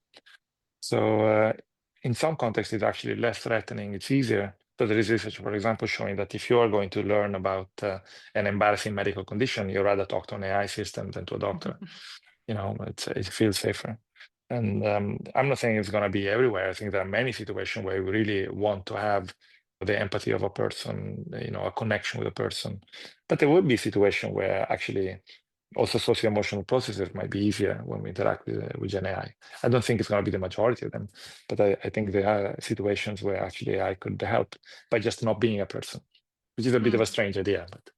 [SPEAKER 2] So in some contexts, it's actually less threatening. It's easier. So there is research, for example, showing that if you are going to learn about an embarrassing medical condition, you'd rather talk to an AI system than to a doctor. It feels safer. And I'm not saying it's going to be everywhere. I think there are many situations where we really want to have the empathy of a person, a connection with a person. But there will be a situation where actually Also, socio-emotional processes might be easier when we interact with Gen AI. I don't think it's going to be the majority of them, but I think there are situations where actually AI could help by just not being a person, which is a bit of a strange idea. But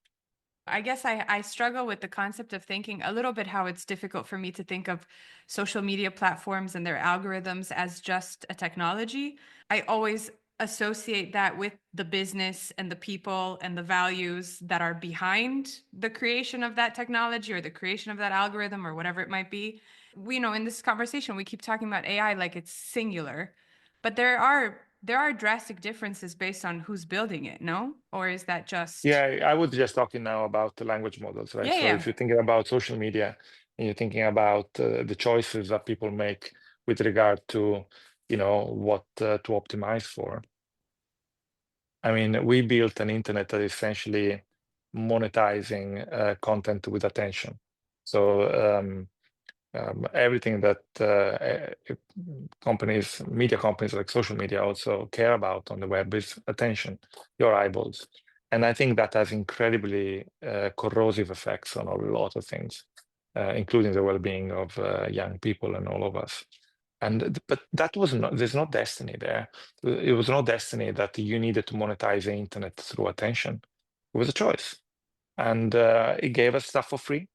[SPEAKER 1] I guess I struggle with the concept of thinking a little bit how it's difficult for me to think of social media platforms and their algorithms as just a technology. I always associate that with the business and the people and the values that are behind the creation of that technology or the creation of that algorithm or whatever it might be. We know in this conversation we keep talking about AI like it's singular, but there are drastic differences based on who's building it, no? Or is that just
[SPEAKER 2] yeah, I was just talking now about the language models, right?
[SPEAKER 1] yeah,
[SPEAKER 2] So
[SPEAKER 1] yeah.
[SPEAKER 2] if you're thinking about social media and you're thinking about the choices that people make with regard to, what to optimize for. I mean, we built an internet that is essentially monetizing content with attention. So everything that media companies like social media also care about on the web is attention, your eyeballs. And I think that has incredibly corrosive effects on a lot of things, including the well-being of young people and all of us. But that was not, there's no destiny there. It was no destiny that you needed to monetize the internet through attention. It was a choice. And it gave us stuff for free.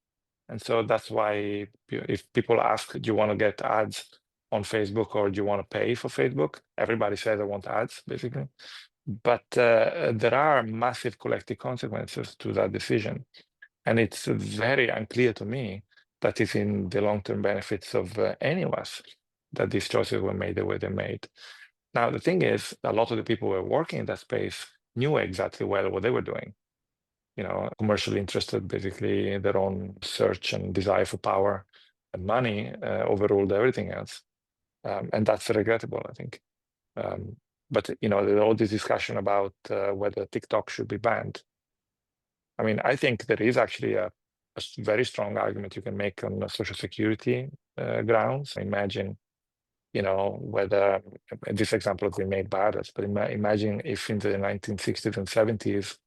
[SPEAKER 2] And so that's why if people ask, do you want to get ads on Facebook or do you want to pay for Facebook? Everybody says I want ads, basically. But there are massive collective consequences to that decision. And it's very unclear to me that it's in the long-term benefits of any of us that these choices were made the way they're made. Now, the thing is, a lot of the people who were working in that space knew exactly well what they were doing. Commercially interested, basically, their own search and desire for power and money overruled everything else. And that's regrettable, I think. But, there's all this discussion about whether TikTok should be banned. I mean, I think there is actually a very strong argument you can make on social security grounds. Imagine, whether this example has been made by others, but imagine if in the 1960s and 70s,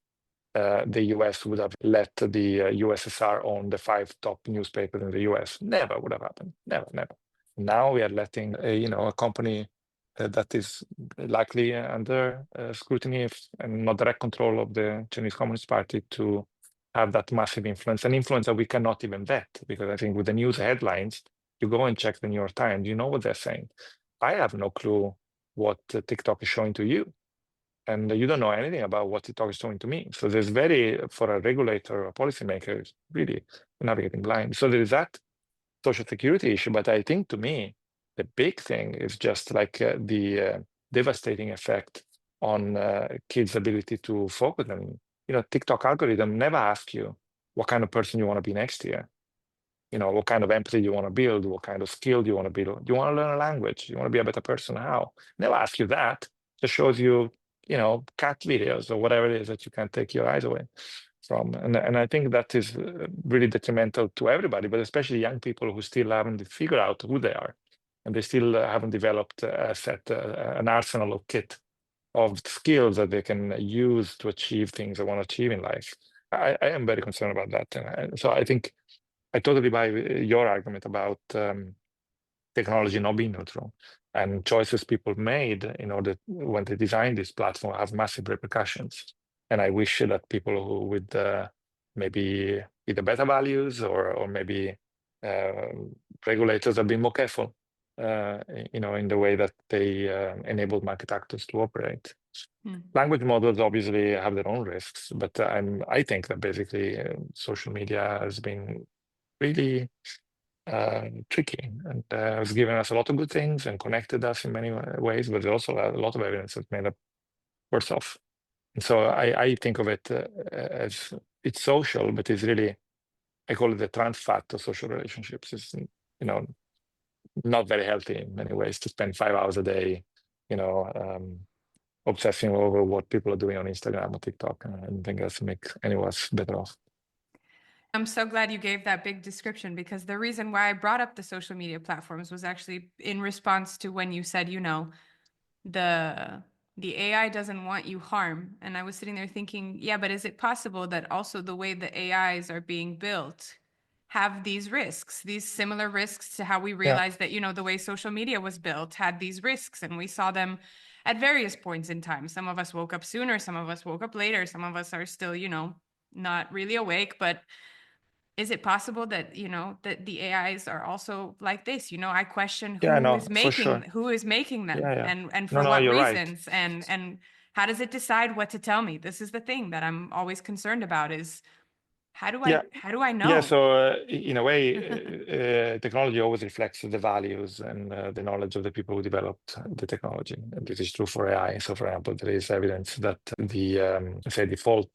[SPEAKER 2] the US would have let the USSR own the 5 top newspapers in the US. Never would have happened. Never, never. Now we are letting a company that is likely under scrutiny and not direct control of the Chinese Communist Party to have that massive influence, an influence that we cannot even vet. Because I think with the news headlines, you go and check the New York Times, you know what they're saying. I have no clue what TikTok is showing to you, and you don't know anything about what TikTok is showing to me. So there's for a regulator or a policymaker, it's really navigating blind. So there is that social security issue. But I think to me, the big thing is just like the devastating effect on kids' ability to focus. And, TikTok algorithm never ask you what kind of person you want to be next year. What kind of empathy you want to build, what kind of skill you want to build. Do you want to learn a language? You want to be a better person? How? Never ask you that. Just shows you, cat videos or whatever it is that you can't take your eyes away from. And I think that is really detrimental to everybody, but especially young people who still haven't figured out who they are. And they still haven't developed an arsenal of kit of skills that they can use to achieve things they want to achieve in life. I am very concerned about that. And so I think I totally buy your argument about technology not being neutral, and choices people made in order when they design this platform have massive repercussions. And I wish that people who with maybe either better values or maybe uh, regulators have been more careful, in the way that they enable market actors to operate. Language models obviously have their own risks, but I think that basically social media has been really tricky and has given us a lot of good things and connected us in many ways, but there's also a lot of evidence that made us worse off. And so I think of it as it's social, but it's really, I call it the trans fat of social relationships. It's, not very healthy in many ways to spend 5 hours a day, obsessing over what people are doing on Instagram or TikTok. And I don't think that's make any of us better off.
[SPEAKER 1] I'm so glad you gave that big description because the reason why I brought up the social media platforms was actually in response to when you said, the the AI doesn't want you harm. And I was sitting there thinking, yeah, but is it possible that also the way the AIs are being built have these risks, these similar risks to how we
[SPEAKER 2] Yeah.
[SPEAKER 1] realized that, the way social media was built had these risks, and we saw them at various points in time. Some of us woke up sooner, some of us woke up later, some of us are still, not really awake. But is it possible that, that the AIs are also like this? I question
[SPEAKER 2] Yeah,
[SPEAKER 1] who is
[SPEAKER 2] no, for
[SPEAKER 1] making
[SPEAKER 2] sure.
[SPEAKER 1] who is making them,
[SPEAKER 2] Yeah, yeah.
[SPEAKER 1] and
[SPEAKER 2] No,
[SPEAKER 1] for
[SPEAKER 2] no,
[SPEAKER 1] what
[SPEAKER 2] you're right.
[SPEAKER 1] reasons, and how does it decide what to tell me? This is the thing that I'm always concerned about, is
[SPEAKER 2] Yeah,
[SPEAKER 1] how do I
[SPEAKER 2] yeah.
[SPEAKER 1] know?
[SPEAKER 2] So in a way, technology always reflects the values and the knowledge of the people who developed the technology. And this is true for AI. So, for example, there is evidence that the say default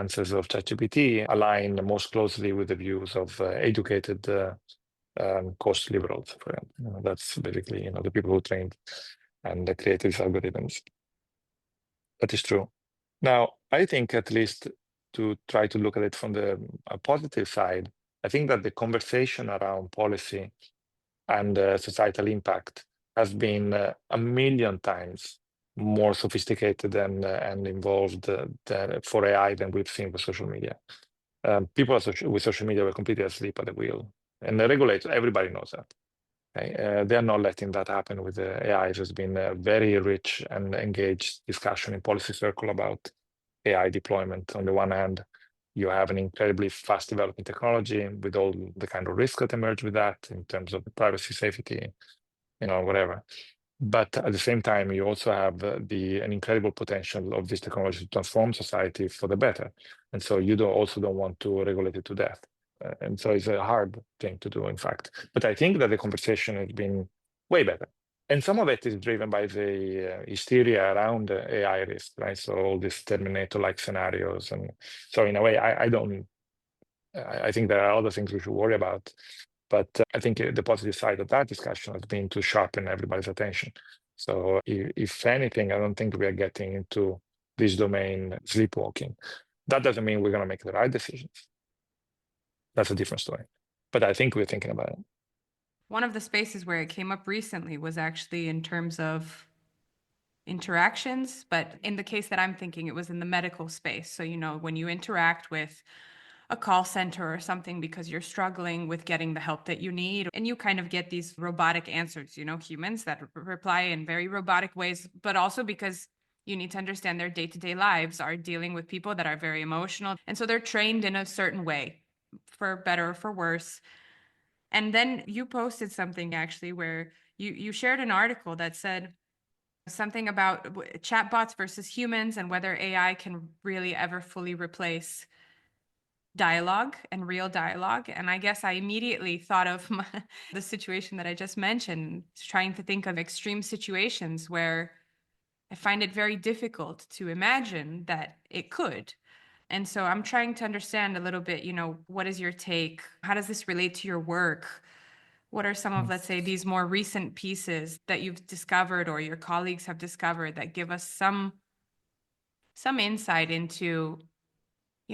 [SPEAKER 2] answers of ChatGPT align most closely with the views of educated cost liberals. For example, that's basically the people who trained and created these algorithms. That is true. Now, I think at least to try to look at it from the positive side, I think that the conversation around policy and societal impact has been a million times more sophisticated and involved for AI than we've seen with social media. People with social media were completely asleep at the wheel, and the regulator, everybody knows that. Okay? They are not letting that happen with the AI. There's been a very rich and engaged discussion in policy circle about AI deployment. On the one hand, you have an incredibly fast developing technology with all the kind of risks that emerge with that in terms of privacy, safety, whatever. But at the same time, you also have an incredible potential of this technology to transform society for the better. And so you also don't want to regulate it to death. And so it's a hard thing to do, in fact. But I think that the conversation has been way better. And some of it is driven by the hysteria around AI risk, right? So all these Terminator-like scenarios. And so in a way, I think there are other things we should worry about. But I think the positive side of that discussion has been to sharpen everybody's attention. So if anything, I don't think we are getting into this domain sleepwalking. That doesn't mean we're going to make the right decisions. That's a different story. But I think we're thinking about it.
[SPEAKER 1] One of the spaces where it came up recently was actually in terms of interactions, but in the case that I'm thinking, it was in the medical space. So, when you interact with a call center or something because you're struggling with getting the help that you need, and you kind of get these robotic answers, humans that reply in very robotic ways, but also because you need to understand their day-to-day lives are dealing with people that are very emotional. And so they're trained in a certain way, for better or for worse. And then you posted something actually where you shared an article that said something about chatbots versus humans and whether AI can really ever fully replace dialogue and real dialogue. And I guess I immediately thought of the situation that I just mentioned, trying to think of extreme situations where I find it very difficult to imagine that it could. And so I'm trying to understand a little bit, what is your take? How does this relate to your work? What are some of, let's say, these more recent pieces that you've discovered or your colleagues have discovered that give us some insight into,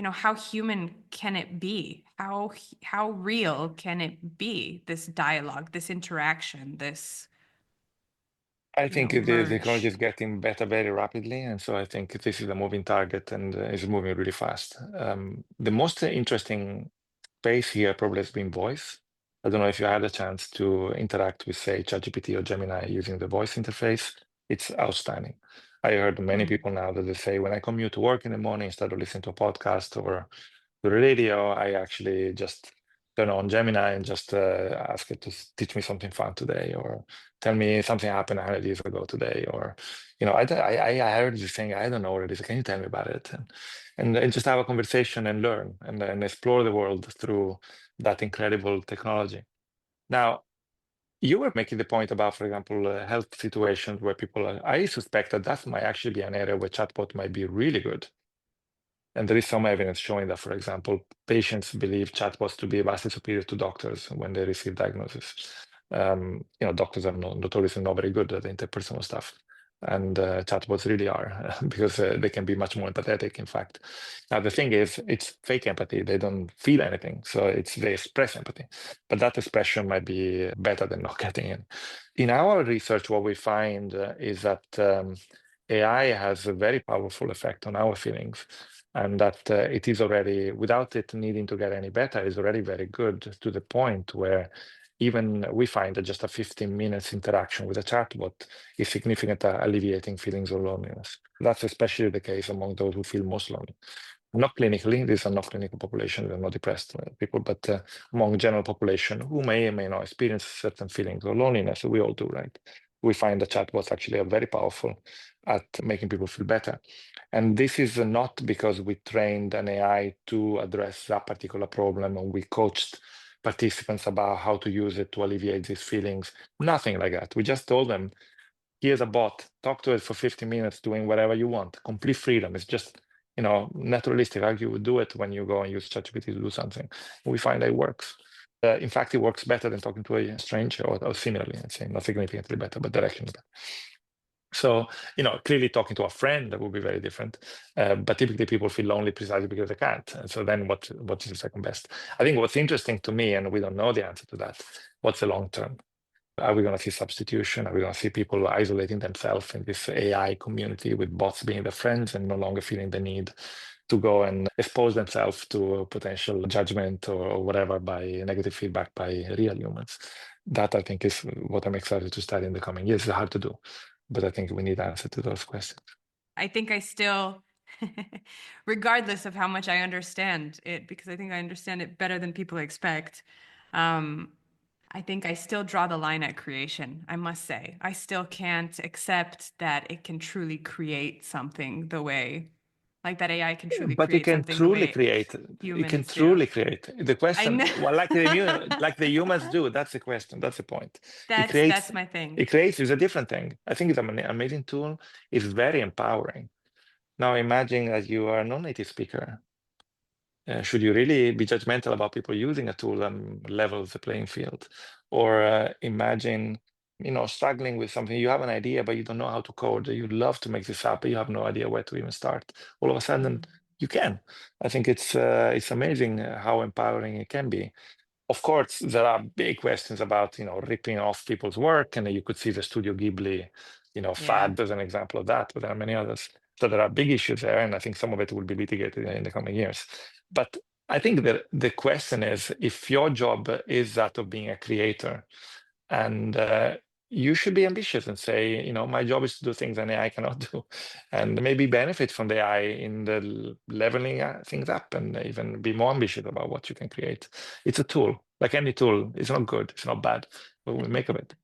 [SPEAKER 1] how human can it be? How real can it be, this dialogue, this interaction, this,
[SPEAKER 2] I think the technology
[SPEAKER 1] merge?
[SPEAKER 2] is getting better very rapidly, and so I think this is a moving target and is moving really fast. The most interesting space here probably has been voice. I don't know if you had a chance to interact with, say, ChatGPT or Gemini using the voice interface. It's outstanding. I heard many people now that they say, when I commute to work in the morning, instead of listening to a podcast or to the radio, I actually just turn on Gemini and just ask it to teach me something fun today, or tell me something happened 100 years ago today, or I heard this thing, I don't know what it is. Can you tell me about it? And just have a conversation and learn and explore the world through that incredible technology. Now, you were making the point about, for example, health situations where people I suspect that might actually be an area where chatbot might be really good. And there is some evidence showing that, for example, patients believe chatbots to be vastly superior to doctors when they receive diagnosis. Doctors are notoriously not very good at interpersonal stuff, and chatbots really are because they can be much more empathetic. In fact, now the thing is, it's fake empathy. They don't feel anything, so they express empathy, but that expression might be better than not getting it. In our research, what we find is that AI has a very powerful effect on our feelings. and that it is already, without it needing to get any better, is already very good, to the point where even we find that just a 15 minutes interaction with a chatbot is significant alleviating feelings of loneliness. That's especially the case among those who feel most lonely. Not clinically, these are not clinical population, they're not depressed people, but among general population who may or may not experience certain feelings of loneliness, we all do, right? We find that chatbots actually are very powerful at making people feel better. And this is not because we trained an AI to address that particular problem, and we coached participants about how to use it to alleviate these feelings. Nothing like that. We just told them, here's a bot, talk to it for 50 minutes doing whatever you want, complete freedom. It's just, naturalistic, like you would do it when you go and use ChatGPT to do something. We find that it works. In fact, it works better than talking to a stranger, or similarly, I'd say, not significantly better, but directionally better. So, clearly talking to a friend, that would be very different. But typically people feel lonely precisely because they can't. And so then what is the second best? I think what's interesting to me, and we don't know the answer to that, what's the long term? Are we going to see substitution? Are we going to see people isolating themselves in this AI community with bots being their friends and no longer feeling the need to go and expose themselves to potential judgment or whatever by negative feedback by real humans? That, I think, is what I'm excited to study in the coming years. It's hard to do, but I think we need answer to those questions.
[SPEAKER 1] I think I still, regardless of how much I understand it, because I think I understand it better than people expect, I think I still draw the line at creation, I must say. I still can't accept that it can truly create something the way, like that AI can truly
[SPEAKER 2] But it
[SPEAKER 1] create
[SPEAKER 2] can
[SPEAKER 1] something the
[SPEAKER 2] truly
[SPEAKER 1] way
[SPEAKER 2] create. It can
[SPEAKER 1] humans do.
[SPEAKER 2] truly create. The
[SPEAKER 1] I
[SPEAKER 2] question,
[SPEAKER 1] know.
[SPEAKER 2] well, like the humans do. That's the question. That's the point. It creates.
[SPEAKER 1] That's my thing.
[SPEAKER 2] It creates is a different thing. I think it's an amazing tool. It's very empowering. Now imagine that you are a non-native speaker. Should you really be judgmental about people using a tool and level the playing field? Or imagine, struggling with something, you have an idea, but you don't know how to code. You'd love to make this up, but you have no idea where to even start. All of a sudden, you can. I think it's amazing how empowering it can be. Of course, there are big questions about, ripping off people's work, and you could see the Studio Ghibli,
[SPEAKER 1] Yeah.
[SPEAKER 2] fad as an example of that, but there are many others. So there are big issues there, and I think some of it will be litigated in the coming years. But I think that the question is, if your job is that of being a creator, and you should be ambitious and say, my job is to do things an AI cannot do, and maybe benefit from the AI in the leveling things up, and even be more ambitious about what you can create. It's a tool, like any tool. It's not good, it's not bad. What we make of it.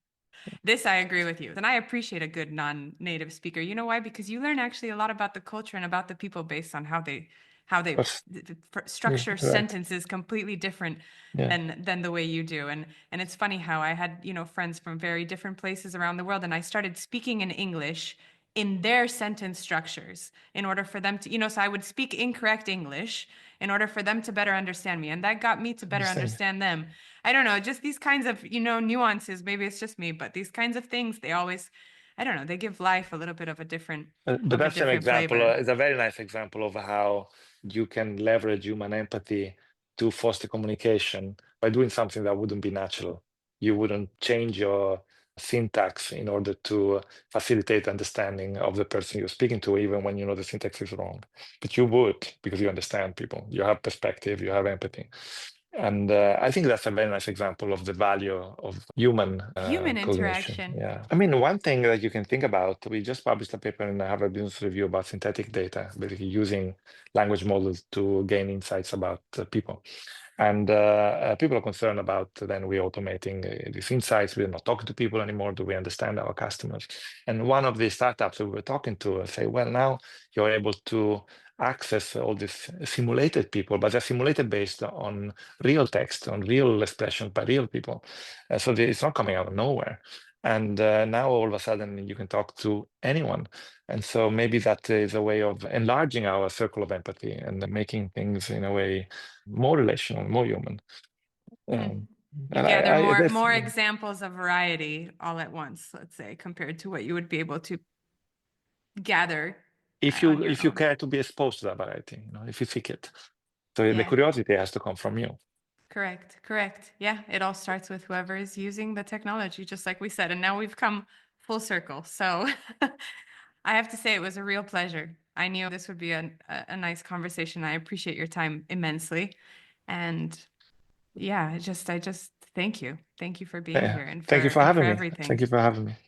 [SPEAKER 1] This I agree with you. And I appreciate a good non-native speaker. You know why? Because you learn actually a lot about the culture and about the people based on how they
[SPEAKER 2] But yeah,
[SPEAKER 1] structure
[SPEAKER 2] right.
[SPEAKER 1] sentences completely different
[SPEAKER 2] Yeah,
[SPEAKER 1] than the way you do. And it's funny how I had, friends from very different places around the world, and I started speaking in English in their sentence structures in order for them to, so I would speak incorrect English in order for them to better understand me. And that got me to better
[SPEAKER 2] understand.
[SPEAKER 1] understand them. I don't know, just these kinds of, nuances. Maybe it's just me, but these kinds of things, they always, I don't know, they give life a little bit
[SPEAKER 2] But
[SPEAKER 1] of a
[SPEAKER 2] that's an
[SPEAKER 1] different
[SPEAKER 2] example.
[SPEAKER 1] flavor.
[SPEAKER 2] It's a very nice example of how you can leverage human empathy to foster communication by doing something that wouldn't be natural. You wouldn't change your syntax in order to facilitate understanding of the person you're speaking to, even when you know the syntax is wrong. But you would, because you understand people. You have perspective, you have empathy. And I think that's a very nice example of the value of human
[SPEAKER 1] Human
[SPEAKER 2] cognition.
[SPEAKER 1] interaction.
[SPEAKER 2] Yeah. I mean, one thing that you can think about, we just published a paper in the Harvard Business Review about synthetic data, basically using language models to gain insights about people. And people are concerned about then we're automating these insights. We're not talking to people anymore. Do we understand our customers? And one of the startups that we were talking to say, well, now you're able to access all these simulated people, but they're simulated based on real text, on real expression by real people. So it's not coming out of nowhere. And now all of a sudden you can talk to anyone. And so maybe that is a way of enlarging our circle of empathy and making things in a way more relational, more human.
[SPEAKER 1] Hmm.
[SPEAKER 2] Um,
[SPEAKER 1] You
[SPEAKER 2] and
[SPEAKER 1] gather
[SPEAKER 2] that's
[SPEAKER 1] more examples of variety all at once, let's say, compared to what you would be able to gather on your
[SPEAKER 2] if you
[SPEAKER 1] own.
[SPEAKER 2] care to be exposed to that variety, if you seek it. So the
[SPEAKER 1] Yeah.
[SPEAKER 2] curiosity has to come from you.
[SPEAKER 1] Correct. Correct. Yeah. It all starts with whoever is using the technology, just like we said. And now we've come full circle. So I have to say it was a real pleasure. I knew this would be a nice conversation. I appreciate your time immensely. And yeah, I just thank you. Thank you for being
[SPEAKER 2] Yeah.
[SPEAKER 1] here and
[SPEAKER 2] Thank you for
[SPEAKER 1] for
[SPEAKER 2] having me.
[SPEAKER 1] everything.
[SPEAKER 2] Thank you for having me. Yeah.